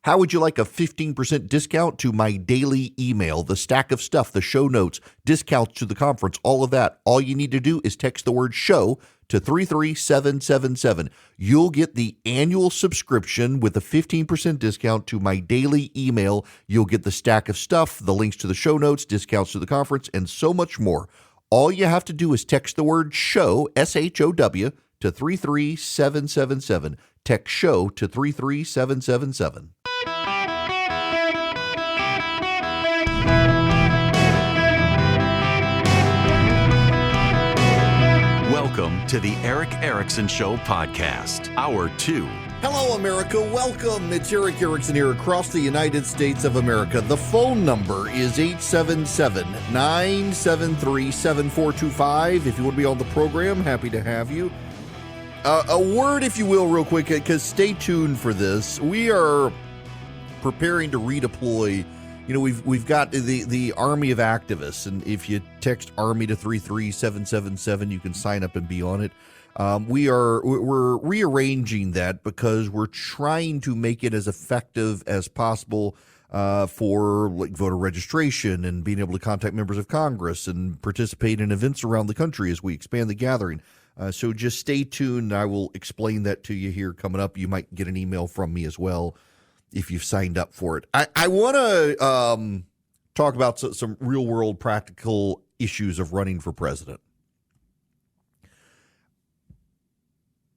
How would you like a 15% discount to my daily email, the stack of stuff, the show notes, discounts to the conference, all of that? All you need to do is text the word show to 33777. You'll get the annual subscription with a 15% discount to my daily email. You'll get the stack of stuff, the links to the show notes, discounts to the conference, and so much more. All you have to do is text the word show, SHOW, to 33777. Text show to 33777. Welcome to the Eric Erickson Show podcast, Hour 2. Hello, America. Welcome. It's Eric Erickson here across the United States of America. The phone number is 877-973-7425. If you want to be on the program, happy to have you. A word, if you will, real quick, because stay tuned for this. We are preparing to redeploy. You know, we've got the army of activists, and if you text Army to 33777, you can sign up and be on it. We're rearranging that because we're trying to make it as effective as possible for like voter registration and being able to contact members of Congress and participate in events around the country as we expand the gathering. So just stay tuned. I will explain that to you here coming up. You might get an email from me as well if you've signed up for it. I want to talk about some real-world practical issues of running for president.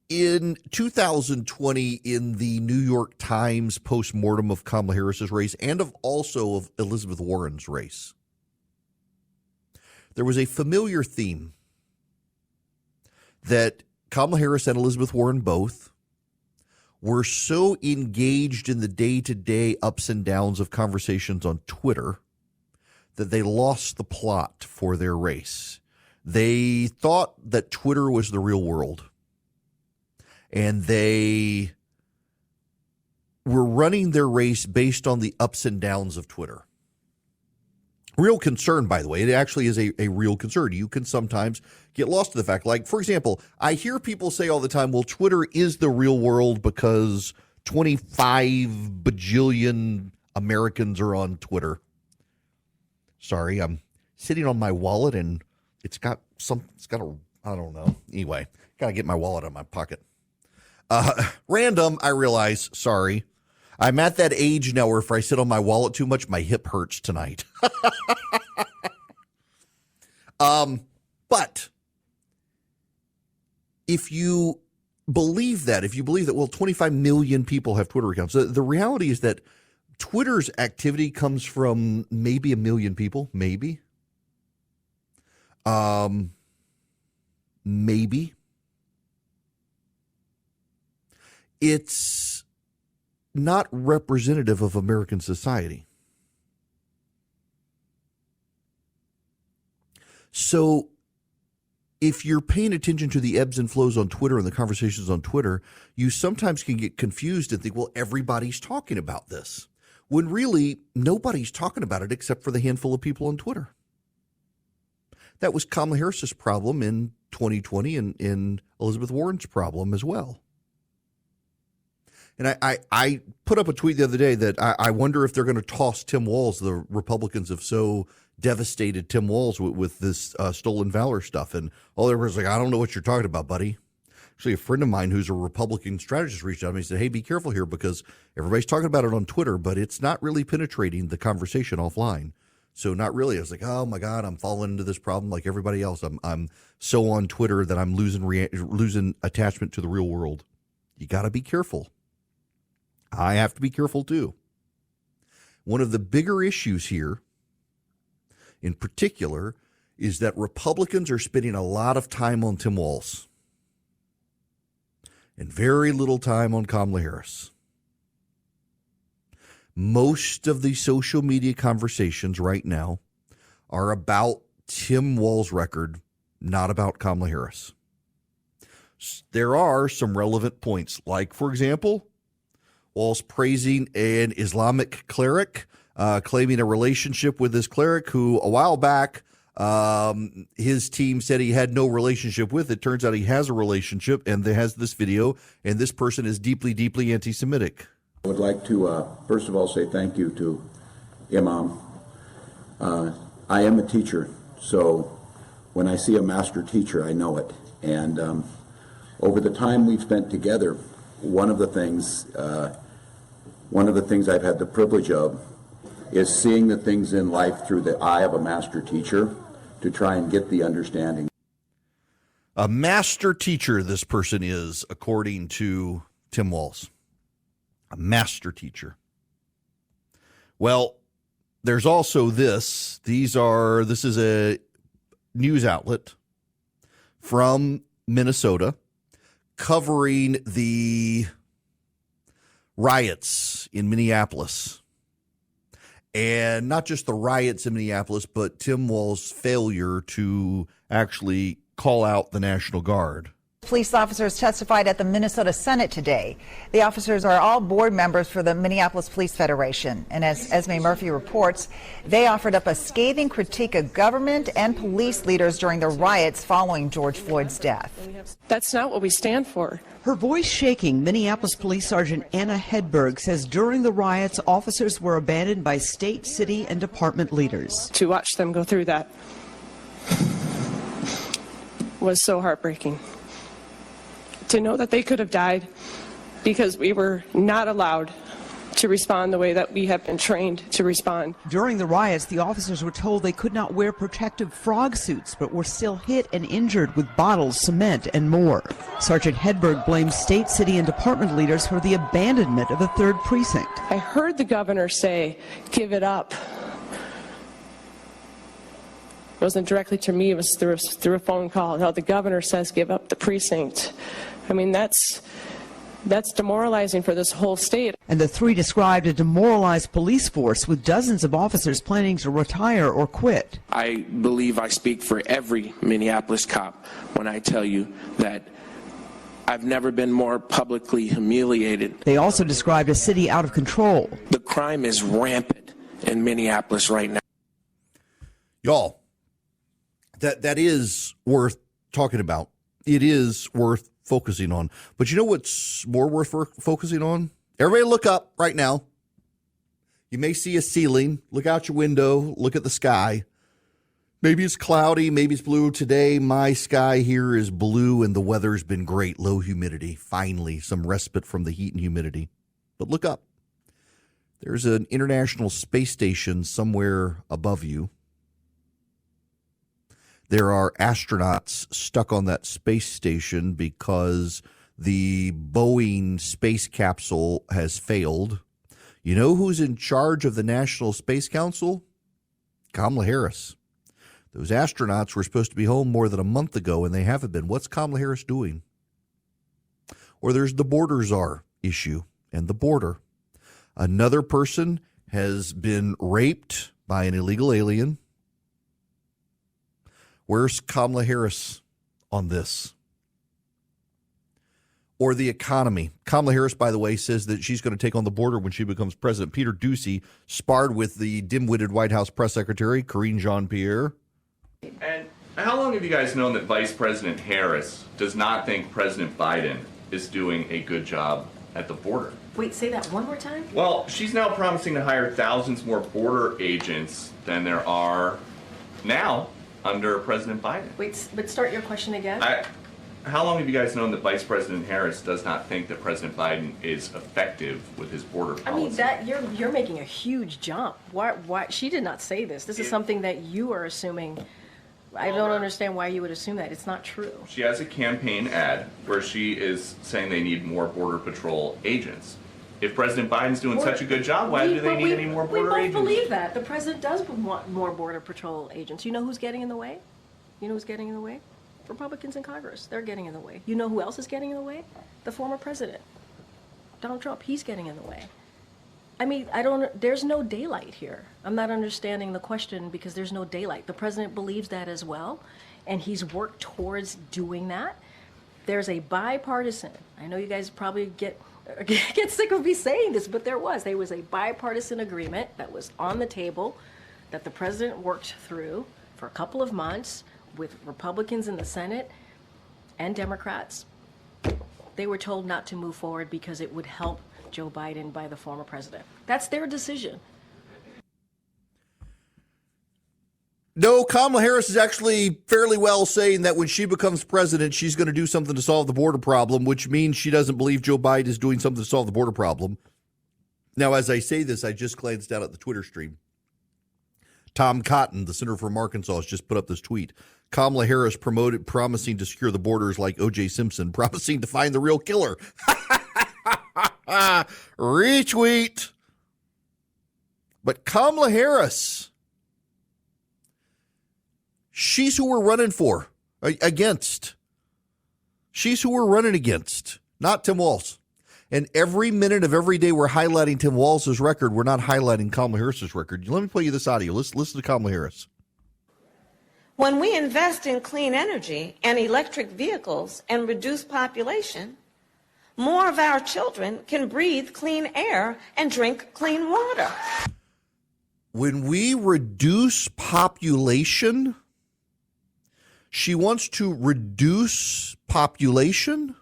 In 2020, in the New York Times postmortem of Kamala Harris's race and also of Elizabeth Warren's race, there was a familiar theme that Kamala Harris and Elizabeth Warren both were so engaged in the day-to-day ups and downs of conversations on Twitter that they lost the plot for their race. They thought that Twitter was the real world, and they were running their race based on the ups and downs of Twitter. Real concern, by the way. It actually is a real concern. You can sometimes get lost in the fact. Like, for example, I hear people say all the time, well, Twitter is the real world because 25 bajillion Americans are on Twitter. Sorry, I'm sitting on my wallet and it's got a, I don't know. Anyway, got to get my wallet out of my pocket. Random, I realize, sorry. I'm at that age now where if I sit on my wallet too much, my hip hurts tonight. But if you believe that, well, 25 million people have Twitter accounts. The reality is that Twitter's activity comes from maybe a million people, maybe. Maybe. It's not representative of American society. So if you're paying attention to the ebbs and flows on Twitter and the conversations on Twitter, you sometimes can get confused and think, well, everybody's talking about this, when really nobody's talking about it except for the handful of people on Twitter. That was Kamala Harris's problem in 2020 and Elizabeth Warren's problem as well. And I put up a tweet the other day that I wonder if they're going to toss Tim Walz. The Republicans have so devastated Tim Walz with this stolen valor stuff. And all everyone's like, I don't know what you're talking about, buddy. Actually, a friend of mine who's a Republican strategist reached out to me and said, hey, be careful here because everybody's talking about it on Twitter, but it's not really penetrating the conversation offline. So not really. I was like, oh, my God, I'm falling into this problem like everybody else. I'm so on Twitter that I'm losing attachment to the real world. You got to be careful. I have to be careful, too. One of the bigger issues here, in particular, is that Republicans are spending a lot of time on Tim Walz and very little time on Kamala Harris. Most of the social media conversations right now are about Tim Walz's record, not about Kamala Harris. There are some relevant points, like, for example, Walz praising an Islamic cleric, claiming a relationship with this cleric who a while back his team said he had no relationship with. It turns out he has a relationship and has this video, and this person is deeply, deeply anti-Semitic. I would like to, first of all, say thank you to Imam. I am a teacher, so when I see a master teacher, I know it. And over the time we've spent together, one of the things I've had the privilege of is seeing the things in life through the eye of a master teacher to try and get the understanding. A master teacher, this person is, according to Tim Walz. A master teacher. Well, there's also this. This is a news outlet from Minnesota covering the riots in Minneapolis. And not just the riots in Minneapolis, but Tim Walz's failure to actually call out the National Guard. Police officers testified at the Minnesota Senate today. The officers are all board members for the Minneapolis Police Federation. And as Esme Murphy reports, they offered up a scathing critique of government and police leaders during the riots following George Floyd's death. That's not what we stand for. Her voice shaking, Minneapolis Police Sergeant Anna Hedberg says during the riots, officers were abandoned by state, city, and department leaders. To watch them go through that was so heartbreaking. To know that they could have died because we were not allowed to respond the way that we have been trained to respond. During the riots, the officers were told they could not wear protective frog suits, but were still hit and injured with bottles, cement, and more. Sergeant Hedberg blames state, city, and department leaders for the abandonment of the 3rd Precinct. I heard the governor say, "Give it up." It wasn't directly to me, it was through a phone call. How the governor says, "Give up the precinct." I mean, that's demoralizing for this whole state. And the three described a demoralized police force with dozens of officers planning to retire or quit. I believe I speak for every Minneapolis cop when I tell you that I've never been more publicly humiliated. They also described a city out of control. The crime is rampant in Minneapolis right now. Y'all, that is worth talking about. It is worth focusing on. But you know what's more worth focusing on? Everybody look up right now. You may see a ceiling. Look out your window. Look at the sky. Maybe it's cloudy. Maybe it's blue. Today, my sky here is blue and the weather's been great. Low humidity. Finally, some respite from the heat and humidity. But look up. There's an International Space Station somewhere above you. There are astronauts stuck on that space station because the Boeing space capsule has failed. You know who's in charge of the National Space Council? Kamala Harris. Those astronauts were supposed to be home more than a month ago, and they haven't been. What's Kamala Harris doing? Or there's the border czar issue and the border. Another person has been raped by an illegal alien. Where's Kamala Harris on this? Or the economy. Kamala Harris, by the way, says that she's going to take on the border when she becomes president. Peter Doocy sparred with the dim-witted White House press secretary, Karine Jean-Pierre. And how long have you guys known that Vice President Harris does not think President Biden is doing a good job at the border? Wait, say that one more time? Well, she's now promising to hire thousands more border agents than there are now under President Biden. Wait, but start your question again. How long have you guys known that Vice President Harris does not think that President Biden is effective with his border policy? I mean, that you're making a huge jump. Why? She did not say this. This is something that you are assuming. I don't understand why you would assume that. It's not true. She has a campaign ad where she is saying they need more Border Patrol agents. If President Biden's doing such a good job, why do they need any more border agents? We both believe that. The president does want more Border Patrol agents. You know who's getting in the way? You know who's getting in the way? Republicans in Congress. They're getting in the way. You know who else is getting in the way? The former president, Donald Trump. He's getting in the way. I mean, there's no daylight here. I'm not understanding the question because there's no daylight. The president believes that as well, and he's worked towards doing that. There's a bipartisan, I know you guys probably get sick of me saying this, but there was a bipartisan agreement that was on the table that the president worked through for a couple of months with Republicans in the Senate and Democrats. They were told not to move forward because it would help Joe Biden by the former president. That's their decision. No, Kamala Harris is actually fairly well saying that when she becomes president, she's going to do something to solve the border problem, which means she doesn't believe Joe Biden is doing something to solve the border problem. Now, as I say this, I just glanced down at the Twitter stream. Tom Cotton, the senator from Arkansas, has just put up this tweet. Kamala Harris promising to secure the borders like O.J. Simpson, promising to find the real killer. Retweet. But Kamala Harris, she's who we're running against. She's who we're running against, not Tim Walz. And every minute of every day we're highlighting Tim Walz's record. We're not highlighting Kamala Harris's record. Let me play you this audio. Listen to Kamala Harris. When we invest in clean energy and electric vehicles and reduce population, more of our children can breathe clean air and drink clean water. When we reduce population, she wants to reduce population.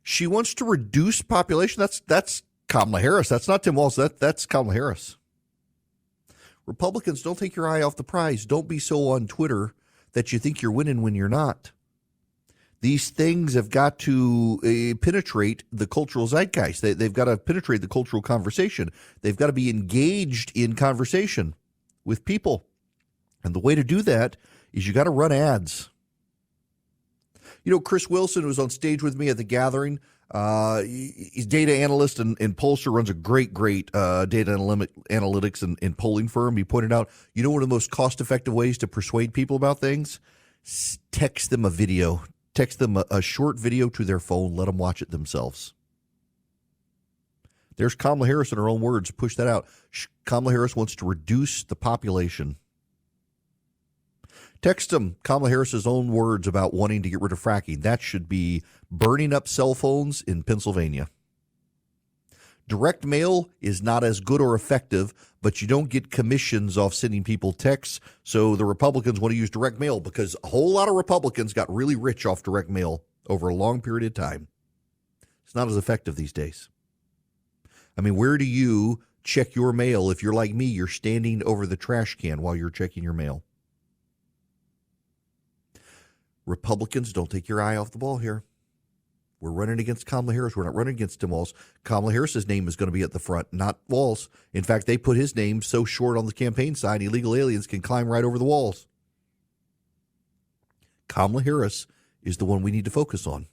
She wants to reduce population. That's Kamala Harris. That's not Tim Walz. That's Kamala Harris. Republicans, don't take your eye off the prize. Don't be so on Twitter that you think you're winning when you're not. These things have got to penetrate the cultural zeitgeist. They've got to penetrate the cultural conversation. They've got to be engaged in conversation with people. And the way to do that is you got to run ads. You know, Chris Wilson was on stage with me at the gathering. He's data analyst and pollster, runs a great data analytics and polling firm. He pointed out, you know, one of the most cost-effective ways to persuade people about things? Text them a video. Text them a short video to their phone. Let them watch it themselves. There's Kamala Harris in her own words. Push that out. Kamala Harris wants to reduce the population. Text them Kamala Harris's own words about wanting to get rid of fracking. That should be burning up cell phones in Pennsylvania. Direct mail is not as good or effective, but you don't get commissions off sending people texts. So the Republicans want to use direct mail because a whole lot of Republicans got really rich off direct mail over a long period of time. It's not as effective these days. I mean, where do you check your mail? If you're like me, you're standing over the trash can while you're checking your mail. Republicans, don't take your eye off the ball here. We're running against Kamala Harris. We're not running against Tim Walz. Kamala Harris's name is going to be at the front, not Walz. In fact, they put his name so short on the campaign sign, illegal aliens can climb right over the walls. Kamala Harris is the one we need to focus on.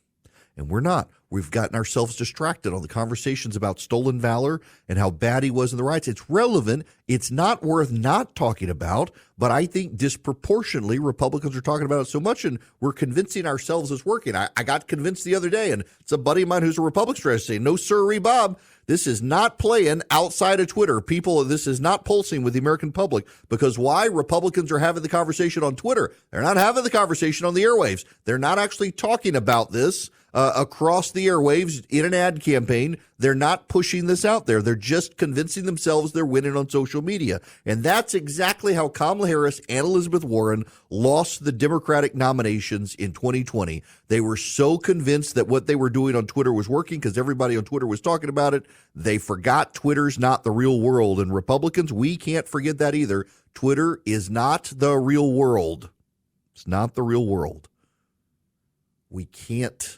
And we're not. We've gotten ourselves distracted on the conversations about stolen valor and how bad he was in the riots. It's relevant. It's not worth not talking about. But I think disproportionately Republicans are talking about it so much, and we're convincing ourselves it's working. I got convinced the other day, and it's a buddy of mine who's a Republican trying to say, no, sirree, Bob. This is not playing outside of Twitter. People, this is not pulsing with the American public. Because why? Republicans are having the conversation on Twitter. They're not having the conversation on the airwaves. They're not actually talking about this across the airwaves in an ad campaign. They're not pushing this out there. They're just convincing themselves they're winning on social media. And that's exactly how Kamala Harris and Elizabeth Warren lost the Democratic nominations in 2020. They were so convinced that what they were doing on Twitter was working because everybody on Twitter was talking about it. They forgot Twitter's not the real world. And Republicans, we can't forget that either. Twitter is not the real world. It's not the real world. We can't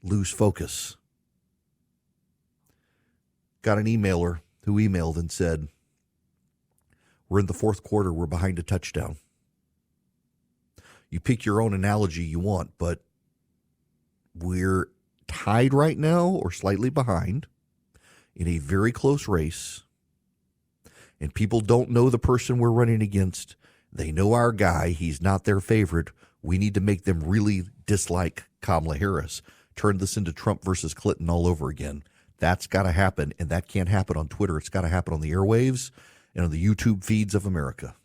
lose focus. Got an emailer who emailed and said, we're in the fourth quarter. We're behind a touchdown. You pick your own analogy you want, but we're tied right now or slightly behind in a very close race. And people don't know the person we're running against. They know our guy. He's not their favorite. We need to make them really dislike Kamala Harris. Turn this into Trump versus Clinton all over again. That's got to happen, and that can't happen on Twitter. It's got to happen on the airwaves and on the YouTube feeds of America.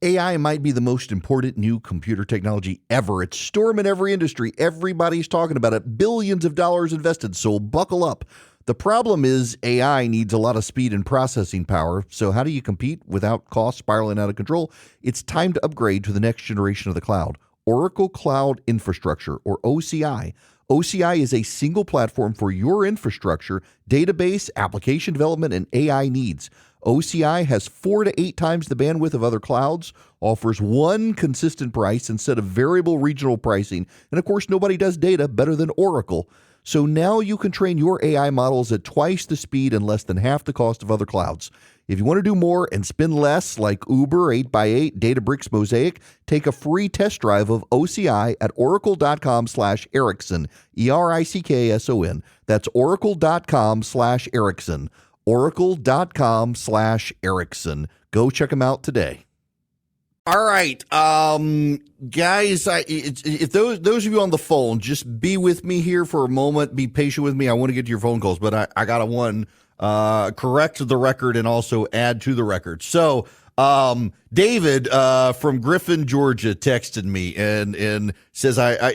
AI might be the most important new computer technology ever. It's storming every industry. Everybody's talking about it. Billions of dollars invested, so buckle up. The problem is AI needs a lot of speed and processing power. So how do you compete without costs spiraling out of control? It's time to upgrade to the next generation of the cloud. Oracle Cloud Infrastructure, or OCI. OCI is a single platform for your infrastructure, database, application development, and AI needs. OCI has 4 to 8 times the bandwidth of other clouds, offers one consistent price instead of variable regional pricing, and of course, nobody does data better than Oracle. So now you can train your AI models at twice the speed and less than half the cost of other clouds. If you want to do more and spend less like Uber, 8x8, Databricks, Mosaic, take a free test drive of OCI at oracle.com/Erickson, ERICKSON. That's oracle.com/Erickson, oracle.com/Erickson. Go check them out today. All right, guys, if those of you on the phone, just be with me here for a moment. Be patient with me. I want to get to your phone calls, but I got to correct the record and also add to the record. So David from Griffin, Georgia, texted me and says, a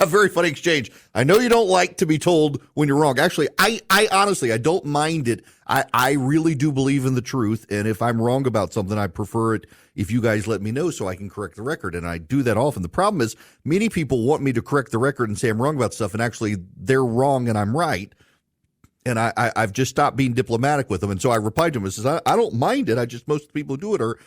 very funny exchange. I know you don't like to be told when you're wrong. Actually, I honestly, I don't mind it. I really do believe in the truth. And if I'm wrong about something, I prefer it if you guys let me know so I can correct the record. And I do that often. The problem is many people want me to correct the record and say I'm wrong about stuff. And actually they're wrong and I'm right. And I've just stopped being diplomatic with them. And so I replied to him and says, I don't mind it. Most people who do it are,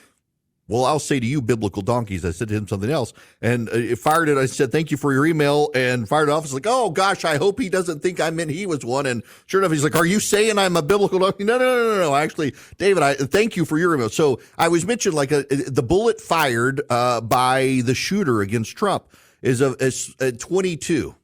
well, I'll say to you, biblical donkeys. I said to him something else and it fired it. I said, thank you for your email, and fired it off. It's like, oh gosh, I hope he doesn't think I meant he was one. And sure enough, he's like, are you saying I'm a biblical donkey? No. Actually, David, I thank you for your email. So I was mentioned like the bullet fired by the shooter against Trump is a 22.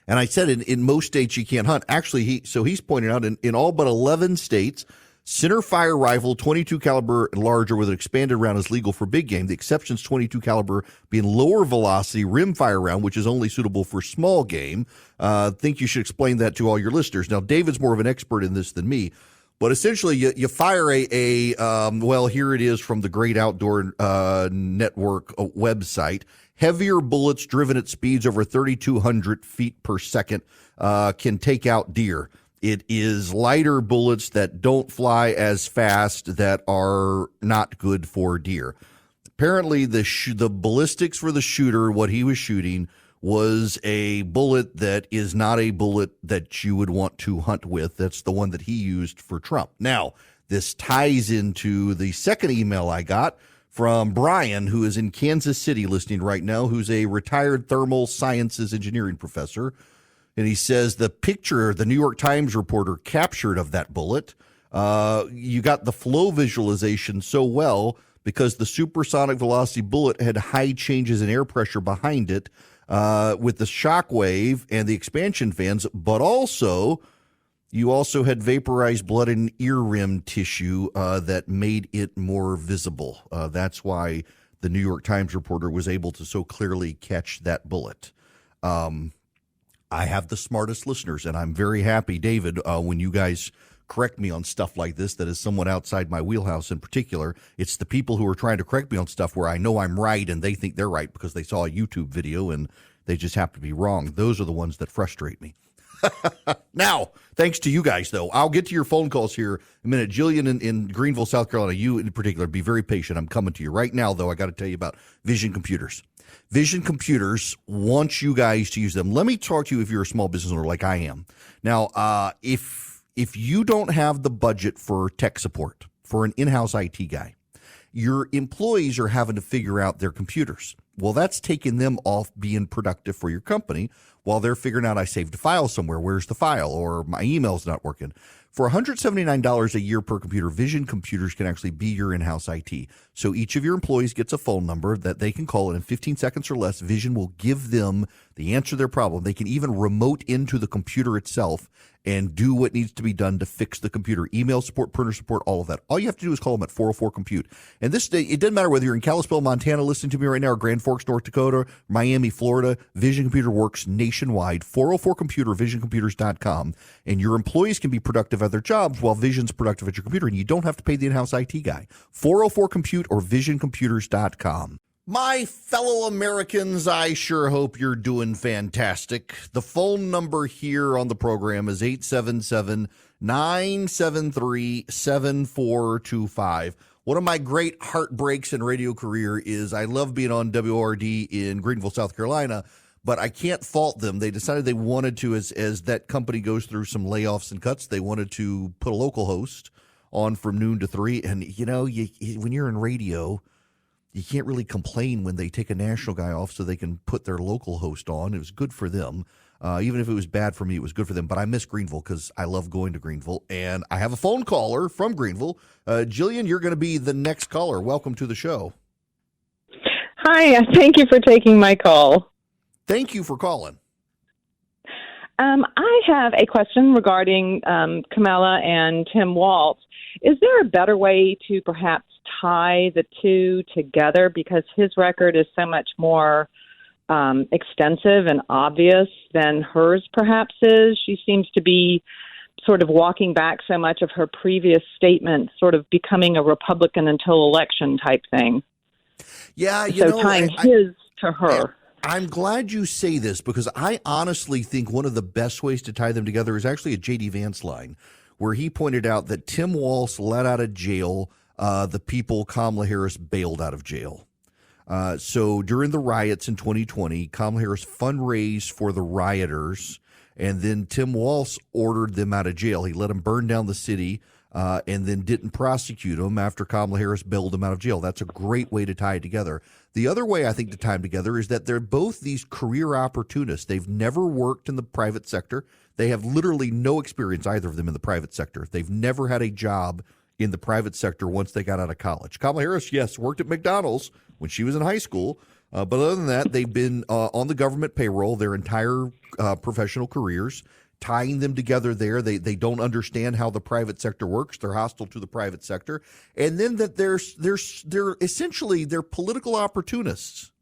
And I said in most states you can't hunt. Actually, he's pointing out in all but 11 states, center fire rifle, 22 caliber and larger with an expanded round is legal for big game. The exception's 22 caliber being lower velocity rim fire round, which is only suitable for small game. Think you should explain that to all your listeners. Now, David's more of an expert in this than me, but essentially you fire well, here it is from the Great Outdoor Network website. Heavier bullets driven at speeds over 3,200 feet per second can take out deer. It is lighter bullets that don't fly as fast that are not good for deer. Apparently, the ballistics for the shooter, what he was shooting, was a bullet that is not a bullet that you would want to hunt with. That's the one that he used for Trump. Now, this ties into the second email I got from Brian, who is in Kansas City listening right now, who's a retired thermal sciences engineering professor. And he says the picture the New York Times reporter captured of that bullet, you got the flow visualization so well because the supersonic velocity bullet had high changes in air pressure behind it with the shock wave and the expansion fans, but also you also had vaporized blood and ear rim tissue that made it more visible. That's why the New York Times reporter was able to so clearly catch that bullet. I have the smartest listeners, and I'm very happy, David, when you guys correct me on stuff like this that is somewhat outside my wheelhouse in particular. It's the people who are trying to correct me on stuff where I know I'm right and they think they're right because they saw a YouTube video and they just happen to be wrong. Those are the ones that frustrate me. Now, thanks to you guys, though, I'll get to your phone calls here in a minute. Jillian in Greenville, South Carolina, you in particular, be very patient. I'm coming to you right now, though. I got to tell you about Vision Computers. Vision Computers wants you guys to use them. Let me talk to you if you're a small business owner like I am. Now, if you don't have the budget for tech support, for an in-house IT guy, your employees are having to figure out their computers. Well, that's taking them off being productive for your company while they're figuring out I saved a file somewhere. Where's the file? Or my email's not working. For $179 a year per computer, Vision Computers can actually be your in-house IT. So each of your employees gets a phone number that they can call, and in 15 seconds or less, Vision will give them the answer to their problem. They can even remote into the computer itself and do what needs to be done to fix the computer. Email support, printer support, all of that. All you have to do is call them at 404-COMPUTE. And this day, it doesn't matter whether you're in Kalispell, Montana, listening to me right now, or Grand Forks, North Dakota, Miami, Florida. Vision Computer works nationwide. 404-COMPUTE or visioncomputers.com. And your employees can be productive at their jobs while Vision's productive at your computer. And you don't have to pay the in-house IT guy. 404-COMPUTE or visioncomputers.com. My fellow Americans, I sure hope you're doing fantastic. The phone number here on the program is 877-973-7425. One of my great heartbreaks in radio career is I love being on WORD in Greenville, South Carolina, but I can't fault them. They decided they wanted to, as that company goes through some layoffs and cuts, they wanted to put a local host on from noon to 3. And, when you're in radio, you can't really complain when they take a national guy off so they can put their local host on. It was good for them. Even if it was bad for me, it was good for them. But I miss Greenville because I love going to Greenville. And I have a phone caller from Greenville. Jillian, you're going to be the next caller. Welcome to the show. Hi, thank you for taking my call. Thank you for calling. I have a question regarding Kamala and Tim Walz. Is there a better way to perhaps tie the two together? Because his record is so much more extensive and obvious than hers perhaps is. She seems to be sort of walking back so much of her previous statements, sort of becoming a Republican until election type thing. Yeah, tying his to her. I'm glad you say this because I honestly think one of the best ways to tie them together is actually a J.D. Vance line where he pointed out that Tim Walz let out of jail the people Kamala Harris bailed out of jail. So during the riots in 2020, Kamala Harris fundraised for the rioters, and then Tim Walz ordered them out of jail. He let them burn down the city and then didn't prosecute them after Kamala Harris bailed them out of jail. That's a great way to tie it together. The other way I think to tie them together is that they're both these career opportunists. They've never worked in the private sector. They have literally no experience, either of them, in the private sector. They've never had a job in the private sector once they got out of college. Kamala Harris, yes, worked at McDonald's when she was in high school. But other than that, they've been on the government payroll their entire professional careers. Tying them together there, they don't understand how the private sector works. They're hostile to the private sector, and then that they're essentially political opportunists.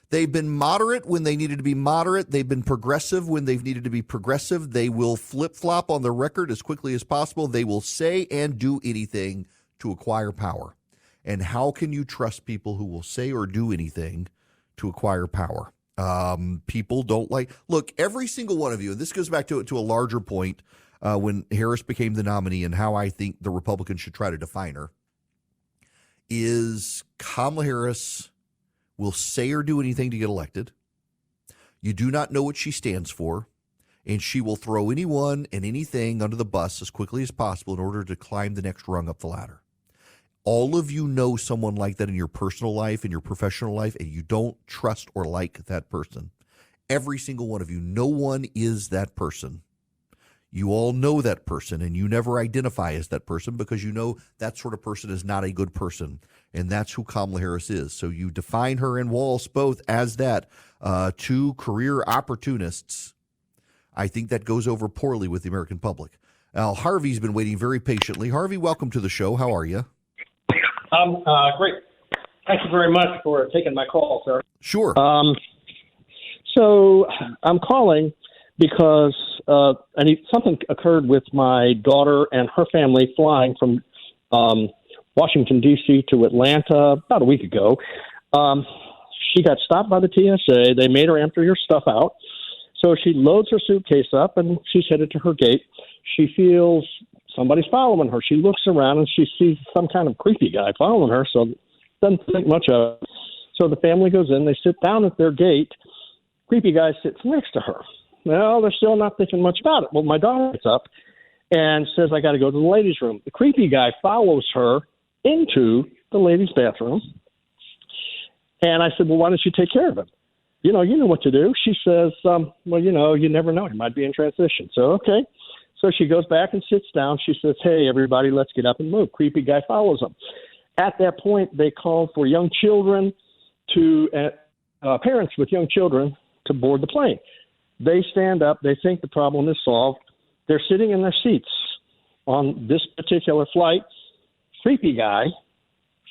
They've been moderate when they needed to be moderate. They've been progressive when they've needed to be progressive. They will flip-flop on the record as quickly as possible. They will say and do anything to acquire power. And how can you trust people who will say or do anything to acquire power? People don't look, every single one of you, and this goes back to a larger point when Harris became the nominee and how I think the Republicans should try to define her, is Kamala Harris will say or do anything to get elected. You do not know what she stands for, and she will throw anyone and anything under the bus as quickly as possible in order to climb the next rung up the ladder. All of you know someone like that in your personal life, in your professional life, and you don't trust or like that person. Every single one of you. No one is that person. You all know that person, and you never identify as that person because you know that sort of person is not a good person, and that's who Kamala Harris is. So you define her and Walz both as that, two career opportunists. I think that goes over poorly with the American public. Now, Harvey's been waiting very patiently. Harvey, welcome to the show. How are you? Great. Thank you very much for taking my call, sir. Sure. So I'm calling because something occurred with my daughter and her family flying from Washington, D.C. to Atlanta about a week ago. She got stopped by the TSA. They made her empty her stuff out. So she loads her suitcase up, and she's headed to her gate. She feels somebody's following her. She looks around, and she sees some kind of creepy guy following her, so doesn't think much of it. So the family goes in. They sit down at their gate. Creepy guy sits next to her. Well, they're still not thinking much about it. Well, my daughter gets up and says, I got to go to the ladies' room. The creepy guy follows her into the ladies' bathroom. And I said, well, why don't you take care of him? You know what to do. She says, well, you never know. He might be in transition. So, okay. So she goes back and sits down. She says, hey, everybody, let's get up and move. Creepy guy follows them. At that point, they call for young children parents with young children to board the plane. They stand up. They think the problem is solved. They're sitting in their seats on this particular flight. Creepy guy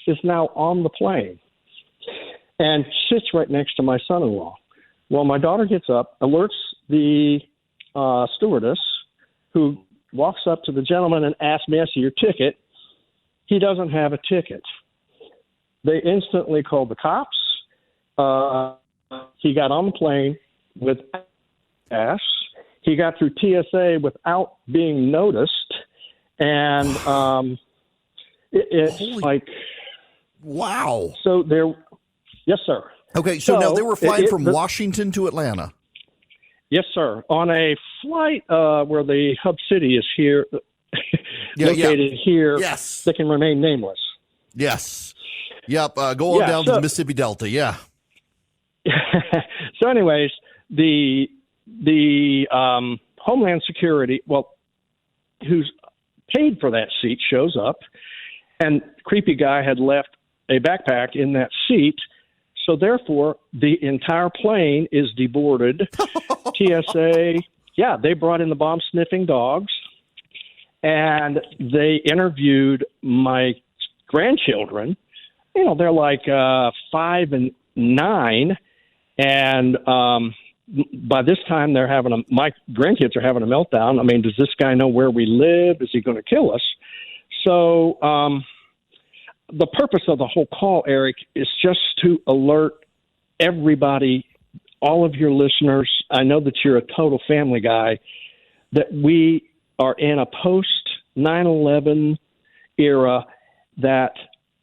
is now on the plane and sits right next to my son-in-law. Well, my daughter gets up, alerts the stewardess, who walks up to the gentleman and asks, may I see your ticket? He doesn't have a ticket. They instantly called the cops. He got on the plane with gas. He got through TSA without being noticed. And it's like... Wow. So there... Yes, sir. Okay, so now they were flying from Washington to Atlanta. Yes, sir. On a flight where the hub city is here, located here, yes, that can remain nameless. Yes. Yep. Go on down to the Mississippi Delta. Yeah. So, anyways, the Homeland Security, who's paid for that seat, shows up, and creepy guy had left a backpack in that seat. So therefore, the entire plane is deboarded. TSA, they brought in the bomb-sniffing dogs, and they interviewed my grandchildren. You know, they're like 5 and 9, and by this time my grandkids are having a meltdown. I mean, does this guy know where we live? Is he going to kill us? So the purpose of the whole call, Eric, is just to alert everybody, all of your listeners. I know that you're a total family guy, that we are in a post 9/11 era, that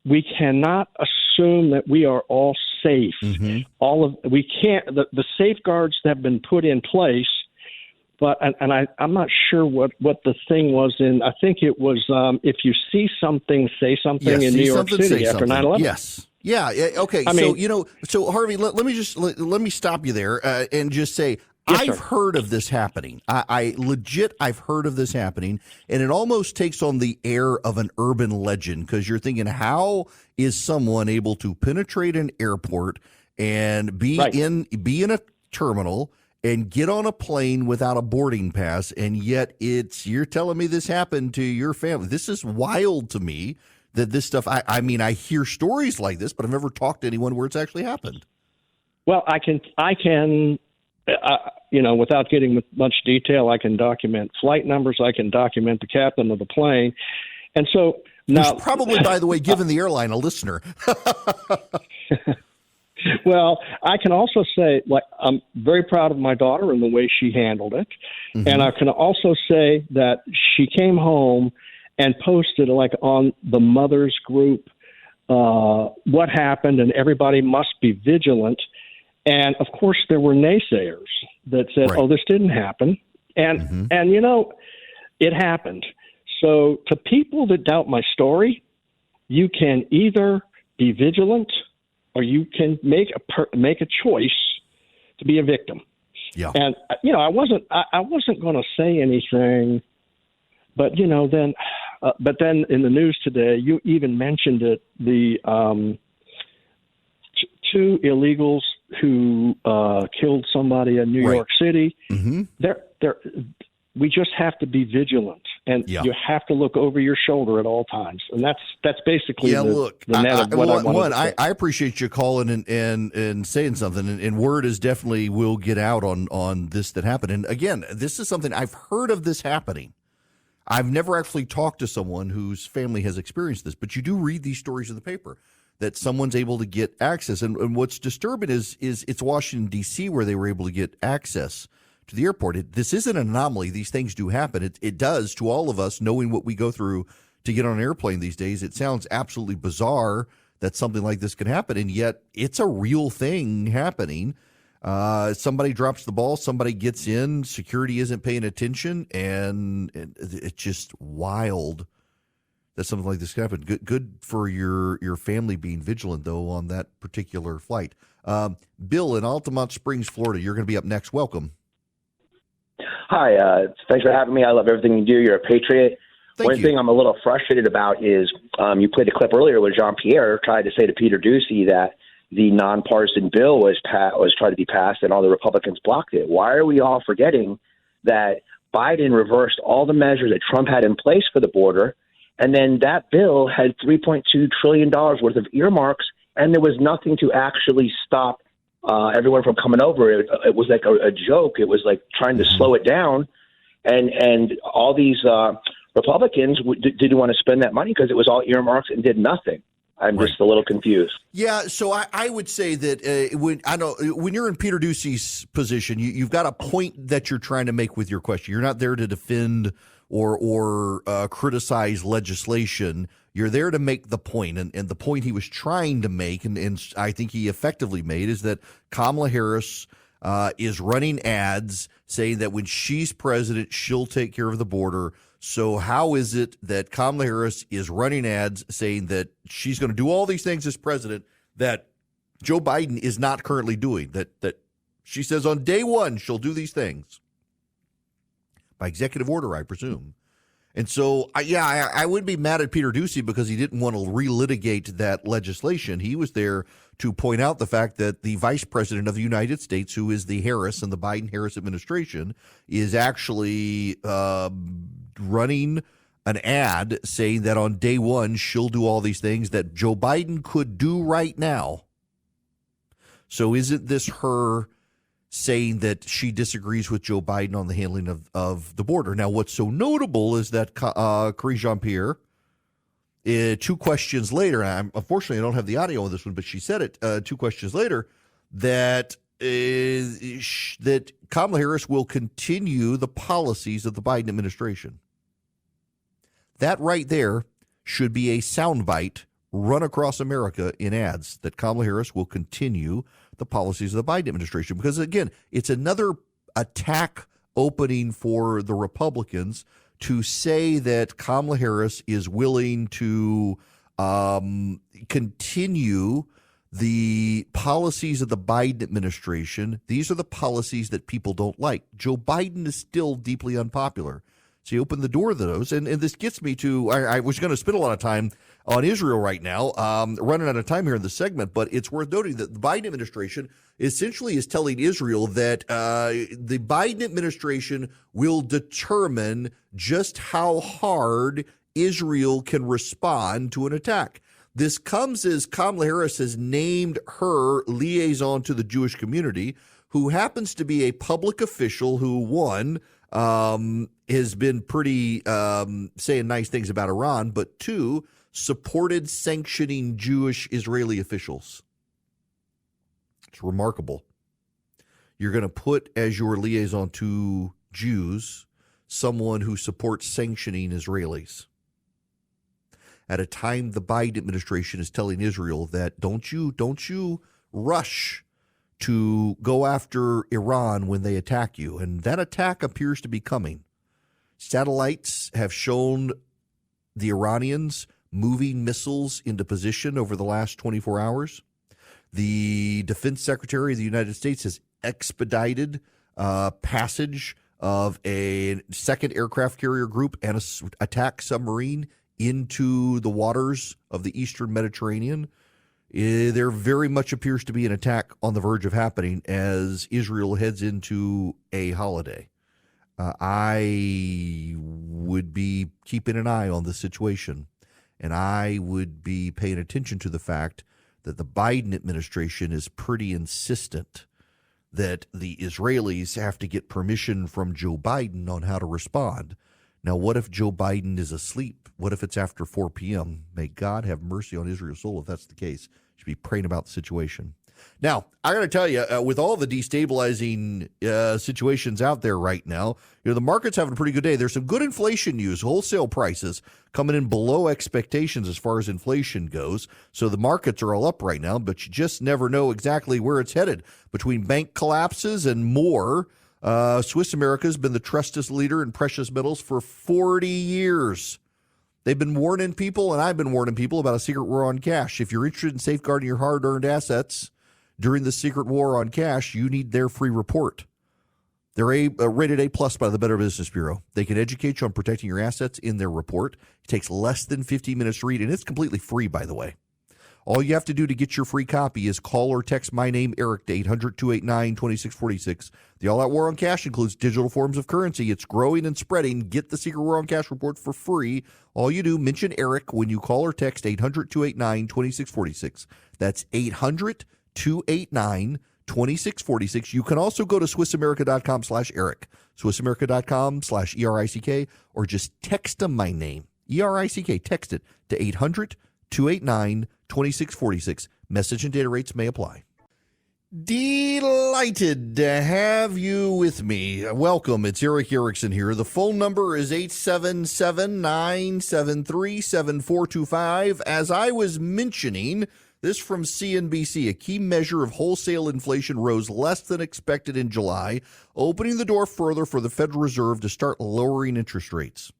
we cannot assume that we are all safe. Mm-hmm. We can't. The safeguards have been put in place, but I'm not sure what the thing was. I think it was if you see something, say something in New York City after 9/11. Yes. Yeah. Okay. So Harvey, let me stop you there and just say, yes, I've sir. heard of this happening. I've heard of this happening, and it almost takes on the air of an urban legend, because you're thinking, how is someone able to penetrate an airport and be in a terminal and get on a plane without a boarding pass, and yet you're telling me this happened to your family? This is wild to me. That this stuff, I mean, I hear stories like this, but I've never talked to anyone where it's actually happened. Well, I can, without getting with much detail, I can document flight numbers. I can document the captain of the plane. And so now, who's probably, by the way, given the airline a listener. Well, I can also say, I'm very proud of my daughter and the way she handled it. Mm-hmm. And I can also say that she came home and posted on the mothers group what happened, and everybody must be vigilant. And of course, there were naysayers that said, "Oh, this didn't happen," and it happened. So, to people that doubt my story, you can either be vigilant or you can make a choice to be a victim. Yeah. And I wasn't going to say anything, but then in the news today, you even mentioned it. The two illegals who killed somebody in New York City. Mm-hmm. We just have to be vigilant, and you have to look over your shoulder at all times. And that's basically the net of what I wanted to say. I appreciate you calling and saying something, and word is definitely will get out on this that happened. And again, this is something I've heard of this happening. I've never actually talked to someone whose family has experienced this, but you do read these stories in the paper that someone's able to get access. And what's disturbing is it's Washington, D.C., where they were able to get access to the airport. This isn't an anomaly. These things do happen. It does to all of us, knowing what we go through to get on an airplane these days. It sounds absolutely bizarre that something like this could happen, and yet it's a real thing happening. Somebody drops the ball, somebody gets in, security isn't paying attention, and it's just wild that something like this could happen. Good for your family being vigilant, though, on that particular flight. Bill in Altamont Springs, Florida, you're going to be up next. Welcome. Hi, thanks for having me. I love everything you do. You're a patriot. One thing I'm a little frustrated about is you played a clip earlier where Jean-Pierre tried to say to Peter Doocy that the nonpartisan bill was tried to be passed and all the Republicans blocked it. Why are we all forgetting that Biden reversed all the measures that Trump had in place for the border, and then that bill had $3.2 trillion worth of earmarks, and there was nothing to actually stop everyone from coming over? It was like a joke. It was like trying to slow it down, and all these Republicans didn't want to spend that money because it was all earmarks and did nothing. I'm just a little confused. Yeah, so I would say that when you're in Peter Doocy's position, you've got a point that you're trying to make with your question. You're not there to defend or criticize legislation. You're there to make the point. And the point he was trying to make, and I think he effectively made, is that Kamala Harris is running ads saying that when she's president, she'll take care of the border. So how is it that Kamala Harris is running ads saying that she's going to do all these things as president that Joe Biden is not currently doing, that she says on day one she'll do these things? By executive order, I presume. And so, I wouldn't be mad at Peter Doocy because he didn't want to relitigate that legislation. He was there to point out the fact that the vice president of the United States, who is the Harris and the Biden-Harris administration, is actually running an ad saying that on day one she'll do all these things that Joe Biden could do right now. So isn't this her saying that she disagrees with Joe Biden on the handling of the border? Now, what's so notable is that Karine Jean-Pierre, 2 questions later, and unfortunately I don't have the audio on this one, but she said it 2 questions later, that that Kamala Harris will continue the policies of the Biden administration. That right there should be a soundbite run across America in ads, that Kamala Harris will continue the policies of the Biden administration. Because, again, it's another attack opening for the Republicans to say that Kamala Harris is willing to continue the policies of the Biden administration. These are the policies that people don't like. Joe Biden is still deeply unpopular. So you open the door to those. And this gets me to, I was going to spend a lot of time on Israel right now, running out of time here in the segment, but it's worth noting that the Biden administration essentially is telling Israel that the Biden administration will determine just how hard Israel can respond to an attack. This comes as Kamala Harris has named her liaison to the Jewish community, who happens to be a public official who, one, has been pretty saying nice things about Iran, but 2, supported sanctioning Jewish Israeli officials. It's remarkable. You're going to put as your liaison to Jews someone who supports sanctioning Israelis. At a time the Biden administration is telling Israel that don't you rush to go after Iran when they attack you. And that attack appears to be coming. Satellites have shown the Iranians moving missiles into position over the last 24 hours. The Defense Secretary of the United States has expedited passage of a second aircraft carrier group and an attack submarine into the waters of the Eastern Mediterranean. There very much appears to be an attack on the verge of happening as Israel heads into a holiday. I would be keeping an eye on the situation, and I would be paying attention to the fact that the Biden administration is pretty insistent that the Israelis have to get permission from Joe Biden on how to respond. Now, what if Joe Biden is asleep? What if it's after 4 p.m.? May God have mercy on Israel's soul if that's the case. You should be praying about the situation. Now, I got to tell you, with all the destabilizing situations out there right now, the market's having a pretty good day. There's some good inflation news. Wholesale prices coming in below expectations as far as inflation goes. So the markets are all up right now, but you just never know exactly where it's headed. Between bank collapses and more, Swiss America has been the trusted leader in precious metals for 40 years. They've been warning people, and I've been warning people about a secret war on cash. If you're interested in safeguarding your hard-earned assets during the secret war on cash, you need their free report. They're rated A+ by the Better Business Bureau. They can educate you on protecting your assets in their report. It takes less than 15 minutes to read, and it's completely free, by the way. All you have to do to get your free copy is call or text my name, Eric, to 800-289-2646. The All Out War on Cash includes digital forms of currency. It's growing and spreading. Get the Secret War on Cash report for free. All you do, mention Eric when you call or text 800-289-2646. That's 800-289-2646. You can also go to SwissAmerica.com/Eric, SwissAmerica.com/ERICK, or just text them my name, ERICK. Text it to 800-289-2646. Message and data rates may apply. Delighted to have you with me. Welcome. It's Eric Erickson here. The phone number is 877-973-7425. As I was mentioning, this from CNBC, a key measure of wholesale inflation rose less than expected in July, opening the door further for the Federal Reserve to start lowering interest rates.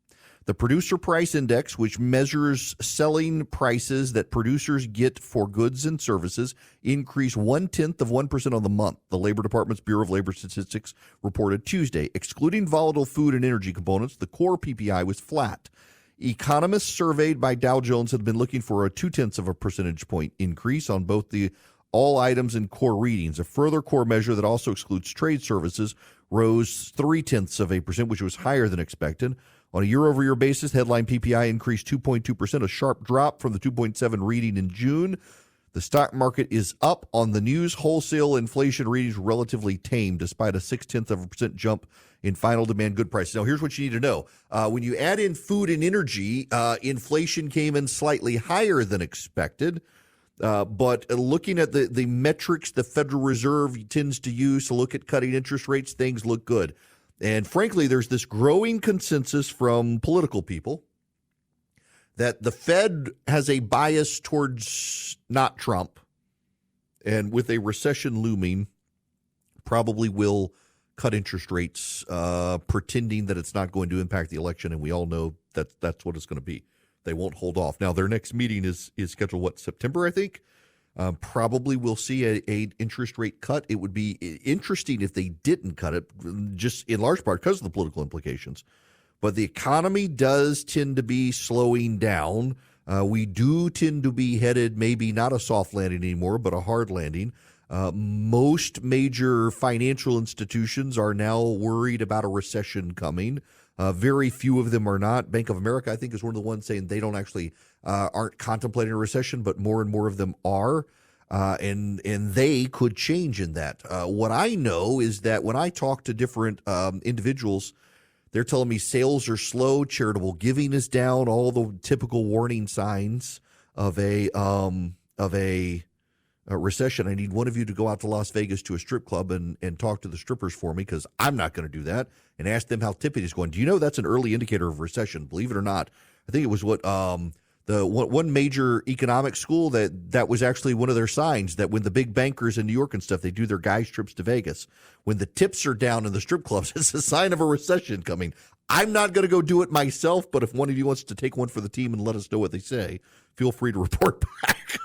The Producer Price Index, which measures selling prices that producers get for goods and services, increased 0.1% on the month, the Labor Department's Bureau of Labor Statistics reported Tuesday. Excluding volatile food and energy components, the core PPI was flat. Economists surveyed by Dow Jones had been looking for a 0.2 percentage point increase on both the all items and core readings. A further core measure that also excludes trade services rose 0.3%, which was higher than expected. On a year-over-year basis, headline PPI increased 2.2%, a sharp drop from the 2.7 reading in June. The stock market is up on the news. Wholesale inflation readings relatively tame, despite a 0.6% jump in final demand good prices. Now, here's what you need to know. When you add in food and energy, inflation came in slightly higher than expected. But looking at the metrics the Federal Reserve tends to use to look at cutting interest rates, things look good. And frankly, there's this growing consensus from political people that the Fed has a bias towards not Trump, and with a recession looming, probably will cut interest rates, pretending that it's not going to impact the election. And we all know that that's what it's going to be. They won't hold off. Now, their next meeting is scheduled, September, I think? Probably we'll see a interest rate cut. It would be interesting if they didn't cut it, just in large part because of the political implications. But the economy does tend to be slowing down. We do tend to be headed maybe not a soft landing anymore, but a hard landing. Most major financial institutions are now worried about a recession coming. Very few of them are not. Bank of America, I think, is one of the ones saying they don't actually aren't contemplating a recession, but more and more of them are, and they could change in that. What I know is that when I talk to different individuals, they're telling me sales are slow, charitable giving is down, all the typical warning signs of a recession. I need one of you to go out to Las Vegas to a strip club and talk to the strippers for me, because I'm not going to do that, and ask them how Tiffany's going. Do you know that's an early indicator of recession? Believe it or not. I think it was what the one major economic school that was actually one of their signs, that when the big bankers in New York and stuff, they do their guys trips to Vegas, when the tips are down in the strip clubs, it's a sign of a recession coming. I'm not going to go do it myself, but if one of you wants to take one for the team and let us know what they say, feel free to report back.